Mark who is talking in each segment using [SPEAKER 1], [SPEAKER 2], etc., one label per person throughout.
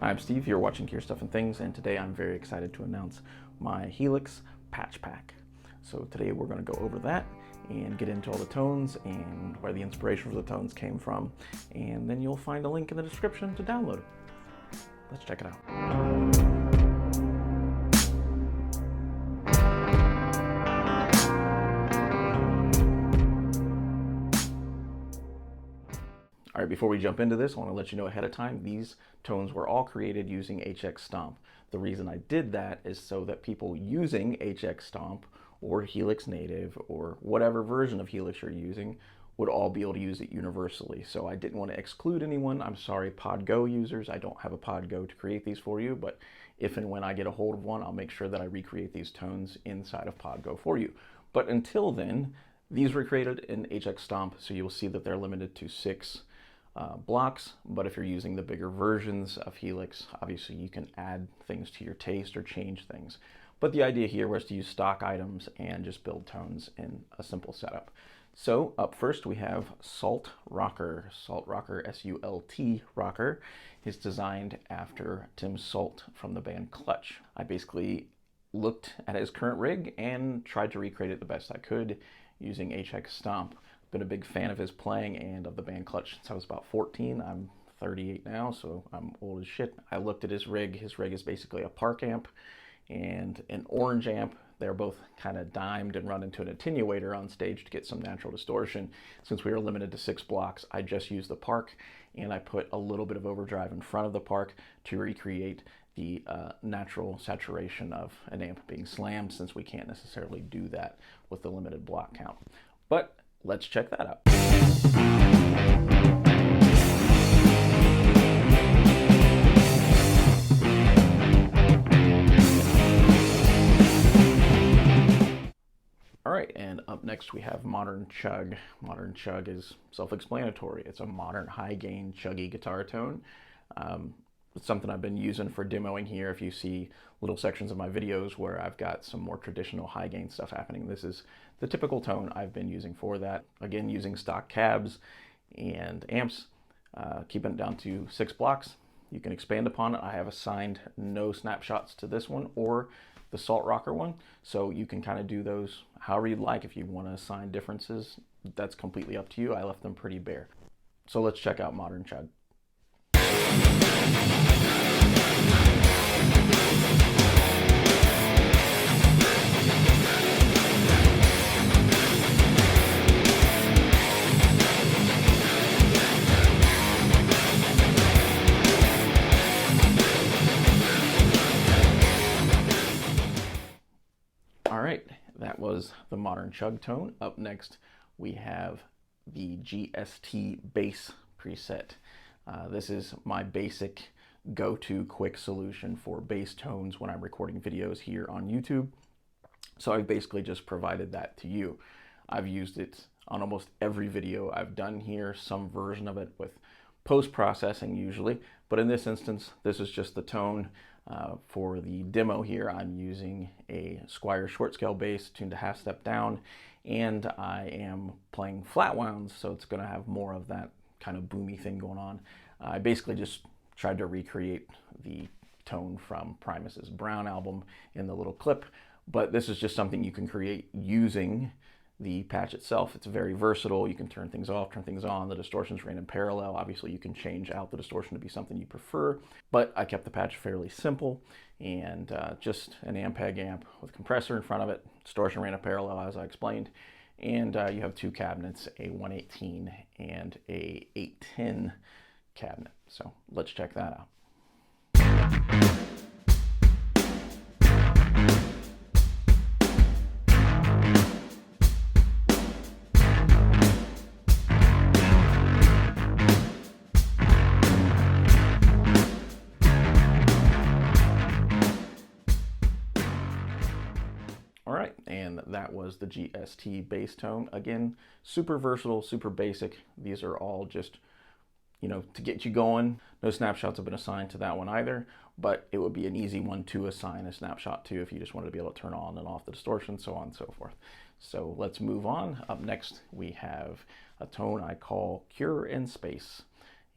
[SPEAKER 1] I'm Steve, you're watching Gear Stuff and Things, and today I'm very excited to announce my Helix patch pack. So today we're going to go over that and get into all the tones and where the inspiration for the tones came from, and then you'll find a link in the description to download it. Let's check it out. All right, before we jump into this, I want to let you know ahead of time, these tones were all created using HX Stomp. The reason I did that is so that people using HX Stomp or Helix Native or whatever version of Helix you're using would all be able to use it universally. So I didn't want to exclude anyone. I'm sorry, PodGo users. I don't have a PodGo to create these for you, but if and when I get a hold of one, I'll make sure that I recreate these tones inside of PodGo for you. But until then, these were created in HX Stomp, so you'll see that they're limited to 6 blocks, but if you're using the bigger versions of Helix, obviously you can add things to your taste or change things. But the idea here was to use stock items and just build tones in a simple setup. So up first we have Salt Rocker. Salt Rocker, S-U-L-T Rocker, is designed after Tim Salt from the band Clutch. I basically looked at his current rig and tried to recreate it the best I could using HX Stomp. Been a big fan of his playing and of the band Clutch since I was about 14. I'm 38 now, so I'm old as shit. I looked at his rig. His rig is basically a Park amp and an orange amp. They're both kind of dimed and run into an attenuator on stage to get some natural distortion. Since we were limited to 6 blocks, I just used the Park, and I put a little bit of overdrive in front of the Park to recreate the natural saturation of an amp being slammed, since we can't necessarily do that with the limited block count. But let's check that out. All right, and up next we have Modern Chug. Modern Chug is self-explanatory. It's a modern high-gain chuggy guitar tone. It's something I've been using for demoing here. If you see little sections of my videos where I've got some more traditional high gain stuff happening, this is the typical tone I've been using for that. Again, using stock cabs and amps, keeping it down to 6 blocks. You can expand upon it. I have assigned no snapshots to this one or the Salt Rocker one, so you can kind of do those however you'd like. If you want to assign differences, that's completely up to you. I left them pretty bare. So let's check out Modern Chug. All right, that was the Modern Chug tone. Up next, we have the GST Bass preset. This is my basic go-to quick solution for bass tones when I'm recording videos here on YouTube. So I've basically just provided that to you. I've used it on almost every video I've done here, some version of it with post-processing usually, but in this instance, this is just the tone. For the demo here, I'm using a Squier short scale bass tuned to half step down, and I am playing flat wounds, so it's going to have more of that kind of boomy thing going on. I basically just tried to recreate the tone from Primus's Brown album in the little clip, but this is just something you can create using the patch itself. It's very versatile. You can turn things off, turn things on. The distortions ran in parallel. Obviously, you can change out the distortion to be something you prefer, but I kept the patch fairly simple and just an Ampeg amp with compressor in front of it. Distortion ran in parallel, as I explained. And you have 2 cabinets, a 118 and a 810 cabinet. So let's check that out. All right, and that was the GST bass tone. Again, super versatile, super basic. These are all just, you know, to get you going. No snapshots have been assigned to that one either, but it would be an easy one to assign a snapshot to if you just wanted to be able to turn on and off the distortion, so on and so forth. So let's move on. Up next, we have a tone I call Cure in Space.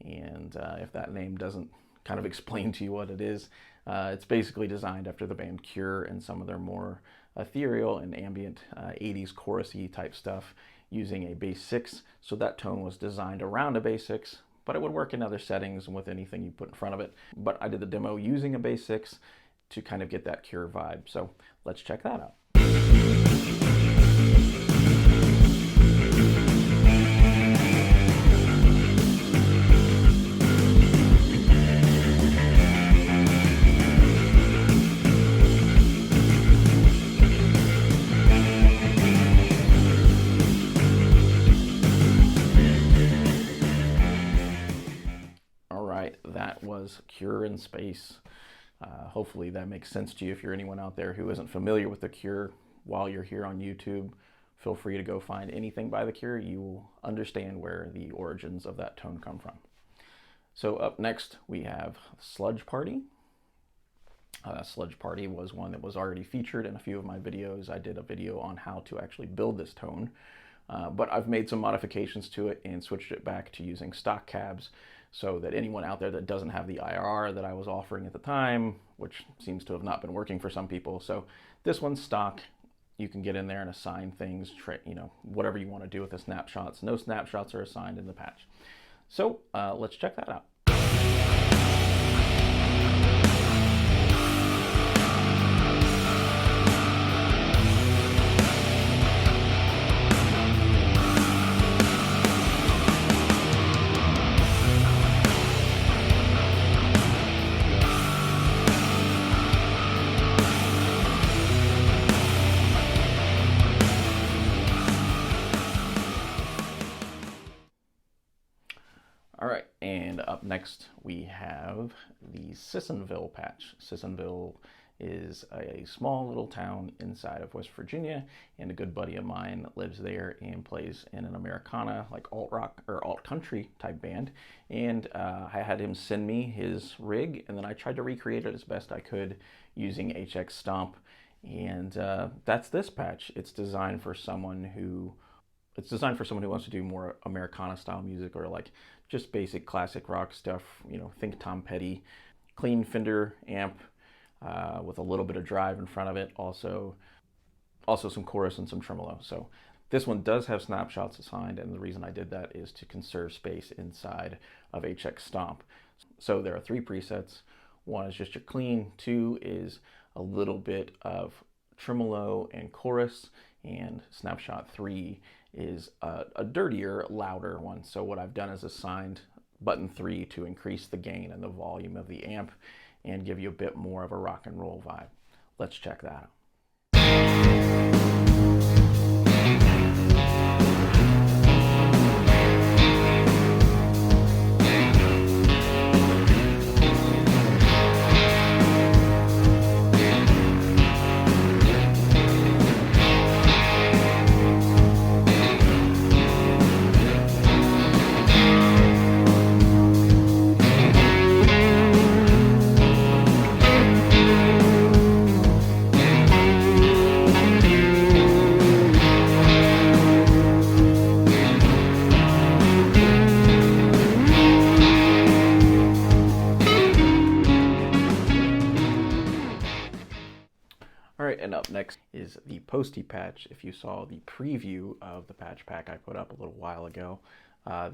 [SPEAKER 1] And if that name doesn't kind of explain to you what it is. It's basically designed after the band Cure and some of their more ethereal and ambient 80s chorusy type stuff using a bass 6. So that tone was designed around a bass 6, but it would work in other settings and with anything you put in front of it. But I did the demo using a bass 6 to kind of get that Cure vibe. So let's check that out. That was Cure in space. Hopefully that makes sense to you. If you're anyone out there who isn't familiar with The Cure, while you're here on YouTube, feel free to go find anything by The Cure. You will understand where the origins of that tone come from. So up next we have Sludge Party. Sludge Party was one that was already featured in a few of my videos. I did a video on how to actually build this tone, but I've made some modifications to it and switched it back to using stock cabs, so that anyone out there that doesn't have the IRR that I was offering at the time, which seems to have not been working for some people. So this one's stock. You can get in there and assign things, whatever you want to do with the snapshots. No snapshots are assigned in the patch. So let's check that out. All right, and up next we have the Issonville patch. Issonville is a small little town inside of West Virginia, and a good buddy of mine lives there and plays in an Americana, like alt rock or alt country type band. And I had him send me his rig, and then I tried to recreate it as best I could using HX Stomp. And that's this patch. It's designed for someone who wants to do more Americana style music, or like just basic classic rock stuff, think Tom Petty. Clean Fender amp with a little bit of drive in front of it, also some chorus and some tremolo. So this one does have snapshots assigned, and the reason I did that is to conserve space inside of HX Stomp. So there are 3 presets. 1 is just your clean, 2 is a little bit of tremolo and chorus, and snapshot 3 is a dirtier, louder one. So what I've done is assigned button 3 to increase the gain and the volume of the amp and give you a bit more of a rock and roll vibe. Let's check that out. All right, and up next is the Posty patch. If you saw the preview of the patch pack I put up a little while ago,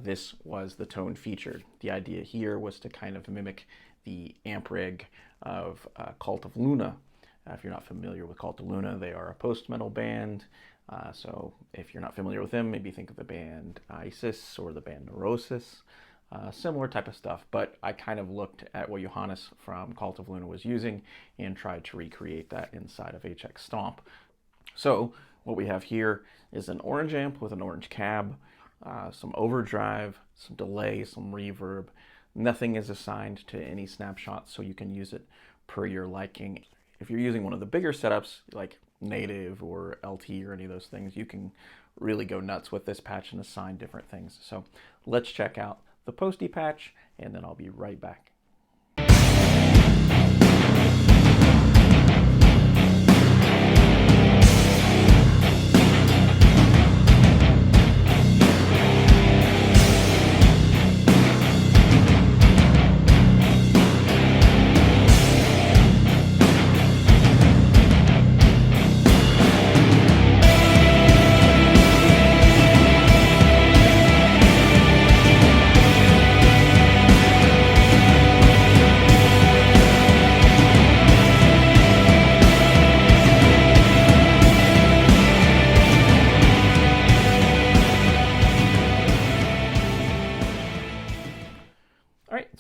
[SPEAKER 1] this was the tone featured. The idea here was to kind of mimic the amp rig of Cult of Luna. If you're not familiar with Cult of Luna, they are a post-metal band. So if you're not familiar with them, maybe think of the band Isis or the band Neurosis. Similar type of stuff, but I kind of looked at what Johannes from Cult of Luna was using and tried to recreate that inside of HX Stomp. So what we have here is an orange amp with an orange cab, some overdrive, some delay, some reverb. Nothing is assigned to any snapshots, so you can use it per your liking. If you're using one of the bigger setups, like Native or LT or any of those things, you can really go nuts with this patch and assign different things. So let's check out the Posty patch, and then I'll be right back.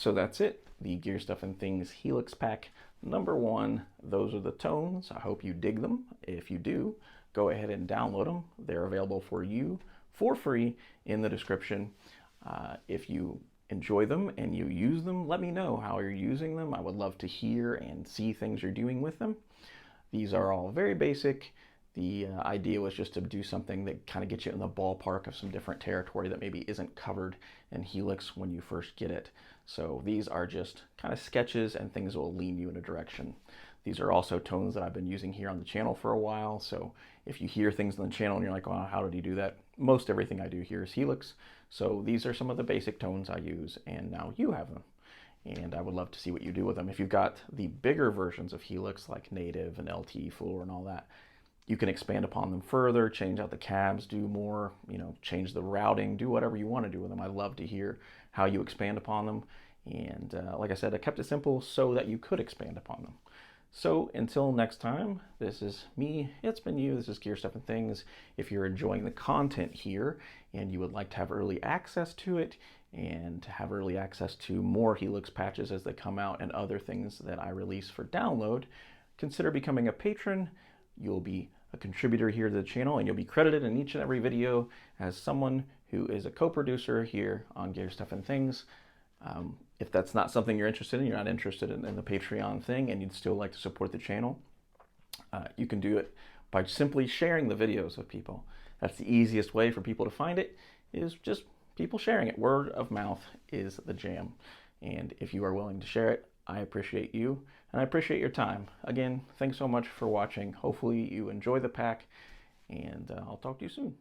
[SPEAKER 1] so that's it. The Gear Stuff and Things Helix Pack number 1. Those are the tones. I hope you dig them. If you do, go ahead and download them. They're available for you for free in the description. If you enjoy them and you use them, let me know how you're using them. I would love to hear and see things you're doing with them. These are all very basic. The idea was just to do something that kind of gets you in the ballpark of some different territory that maybe isn't covered in Helix when you first get it. So these are just kind of sketches and things that will lean you in a direction. These are also tones that I've been using here on the channel for a while. So if you hear things on the channel and you're like, oh, how did he do that? Most everything I do here is Helix. So these are some of the basic tones I use, and now you have them. And I would love to see what you do with them. If you've got the bigger versions of Helix, like Native and LT, Floor, and all that, you can expand upon them further, change out the cabs, do more, change the routing, do whatever you want to do with them. I love to hear how you expand upon them. And like I said, I kept it simple so that you could expand upon them. So until next time, this is me, it's been you, this is Gear Stuff and Things. If you're enjoying the content here and you would like to have early access to it and to have early access to more Helix patches as they come out and other things that I release for download, consider becoming a patron. You'll be a contributor here to the channel and you'll be credited in each and every video as someone who is a co-producer here on Gear Stuff and Things. If that's not something you're interested in, you're not interested in the Patreon thing and you'd still like to support the channel, you can do it by simply sharing the videos with people. That's the easiest way for people to find it, is just people sharing it. Word of mouth is the jam. And if you are willing to share it, I appreciate you and I appreciate your time. Again, thanks so much for watching. Hopefully you enjoy the pack, and I'll talk to you soon.